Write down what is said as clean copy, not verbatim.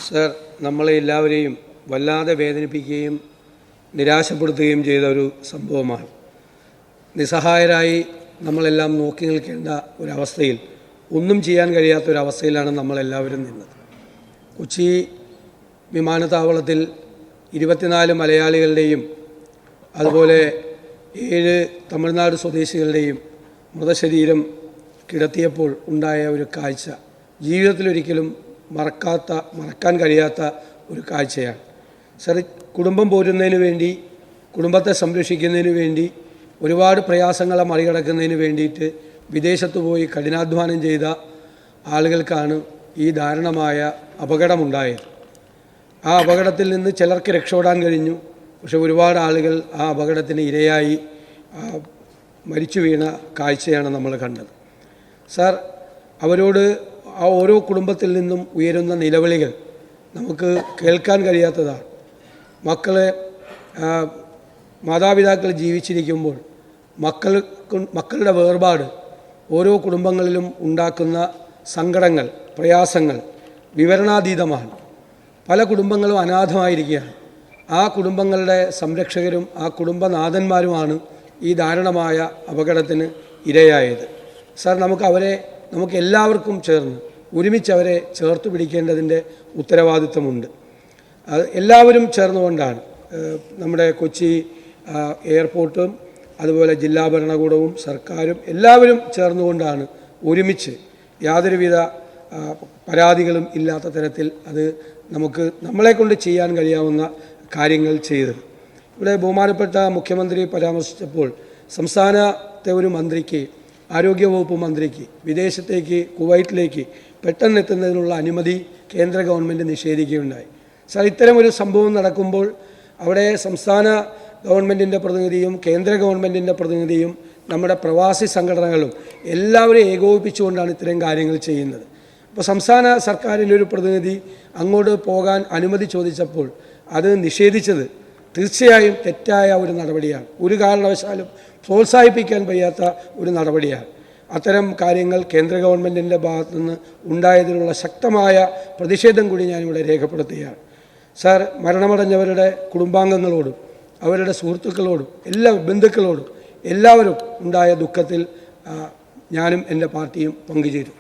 Sir, നമ്മളെ എല്ലാവരെയും വല്ലാതെ വേദനിപ്പിക്കുകയും നിരാശപ്പെടുത്തുകയും ചെയ്ത ഒരു സംഭവമാണ്. നിസ്സഹായരായി നമ്മളെല്ലാം നോക്കി നിൽക്കേണ്ട ഒരവസ്ഥയിൽ, ഒന്നും ചെയ്യാൻ കഴിയാത്തൊരവസ്ഥയിലാണ് നമ്മളെല്ലാവരും നിന്നത്. കൊച്ചി വിമാനത്താവളത്തിൽ 24 മലയാളികളുടെയും അതുപോലെ 7 തമിഴ്നാട് സ്വദേശികളുടെയും മൃതശരീരം കിടത്തിയപ്പോൾ ഉണ്ടായ ഒരു കാഴ്ച ജീവിതത്തിലൊരിക്കലും മറക്കാൻ കഴിയാത്ത ഒരു കാഴ്ചയാണ്. സർ, കുടുംബം പോരുന്നതിന് വേണ്ടി, കുടുംബത്തെ സംരക്ഷിക്കുന്നതിന് വേണ്ടി, ഒരുപാട് പ്രയാസങ്ങളെ മറികടക്കുന്നതിന് വേണ്ടിയിട്ട് വിദേശത്ത് പോയി കഠിനാധ്വാനം ചെയ്ത ആളുകൾക്കാണ് ഈ ദാരുണമായ അപകടമുണ്ടായത്. ആ അപകടത്തിൽ നിന്ന് ചിലർക്ക് രക്ഷപ്പെടാൻ കഴിഞ്ഞു. പക്ഷെ ഒരുപാട് ആളുകൾ ആ അപകടത്തിന് ഇരയായി മരിച്ചു വീണ കാഴ്ചയാണ് നമ്മൾ കണ്ടത്. സാർ, അവരോട് ആ ഓരോ കുടുംബത്തിൽ നിന്നും ഉയരുന്ന നിലവിളികൾ നമുക്ക് കേൾക്കാൻ കഴിയാത്തതാണ്. മാതാപിതാക്കൾ ജീവിച്ചിരിക്കുമ്പോൾ മക്കളുടെ വേർപാട് ഓരോ കുടുംബങ്ങളിലും ഉണ്ടാക്കുന്ന സങ്കടങ്ങൾ, പ്രയാസങ്ങൾ വിവരണാതീതമാണ്. പല കുടുംബങ്ങളും അനാഥമായിരിക്കുകയാണ്. ആ കുടുംബങ്ങളുടെ സംരക്ഷകരും ആ കുടുംബനാഥന്മാരുമാണ് ഈ ദാരുണമായ അപകടത്തിന് ഇരയായത്. സാർ, നമുക്ക് എല്ലാവർക്കും ചേർന്ന് ഒരുമിച്ച് അവരെ ചേർത്ത് പിടിക്കേണ്ടതിൻ്റെ ഉത്തരവാദിത്വമുണ്ട്. അത് എല്ലാവരും ചേർന്നുകൊണ്ടാണ്, നമ്മുടെ കൊച്ചി എയർപോർട്ടും അതുപോലെ ജില്ലാ ഭരണകൂടവും സർക്കാരും എല്ലാവരും ചേർന്നുകൊണ്ടാണ് ഒരുമിച്ച് യാതൊരുവിധ പരാതികളും ഇല്ലാത്ത തരത്തിൽ അത് നമ്മളെക്കൊണ്ട് ചെയ്യാൻ കഴിയാവുന്ന കാര്യങ്ങൾ ചെയ്തത്. ഇവിടെ ബഹുമാനപ്പെട്ട മുഖ്യമന്ത്രി പരാമർശിച്ചപ്പോൾ സംസ്ഥാനത്തെ ഒരു മന്ത്രിക്ക്, ആരോഗ്യവകുപ്പ് മന്ത്രിക്ക് വിദേശത്തേക്ക്, കുവൈറ്റിലേക്ക് പെട്ടെന്ന് എത്തുന്നതിനുള്ള അനുമതി കേന്ദ്ര ഗവൺമെൻറ് നിഷേധിക്കുകയുണ്ടായി. സാർ, ഇത്തരമൊരു സംഭവം നടക്കുമ്പോൾ അവിടെ സംസ്ഥാന ഗവൺമെൻറ്റിൻ്റെ പ്രതിനിധിയും കേന്ദ്ര ഗവൺമെൻറ്റിൻ്റെ പ്രതിനിധിയും നമ്മുടെ പ്രവാസി സംഘടനകളും എല്ലാവരും ഏകോപിപ്പിച്ചുകൊണ്ടാണ് ഇത്തരം കാര്യങ്ങൾ ചെയ്യുന്നത്. അപ്പോൾ സംസ്ഥാന സർക്കാരിൻ്റെ ഒരു പ്രതിനിധി അങ്ങോട്ട് പോകാൻ അനുമതി ചോദിച്ചപ്പോൾ അത് നിഷേധിച്ചത് തീർച്ചയായും തെറ്റായ ഒരു നടപടിയാണ്. ഒരു കാരണവശാലും പ്രോത്സാഹിപ്പിക്കാൻ വയ്യാത്ത ഒരു നടപടിയാണ്. അത്തരം കാര്യങ്ങൾ കേന്ദ്ര ഗവൺമെൻറ്റിൻ്റെ ഭാഗത്തു നിന്ന് ഉണ്ടായതിനുള്ള ശക്തമായ പ്രതിഷേധം കൂടി ഞാനിവിടെ രേഖപ്പെടുത്തുകയാണ്. സാർ, മരണമടഞ്ഞവരുടെ കുടുംബാംഗങ്ങളോടും അവരുടെ സുഹൃത്തുക്കളോടും എല്ലാ ബന്ധുക്കളോടും എല്ലാവരും ഉണ്ടായ ദുഃഖത്തിൽ ഞാനും എൻ്റെ പാർട്ടിയും പങ്കുചേരും.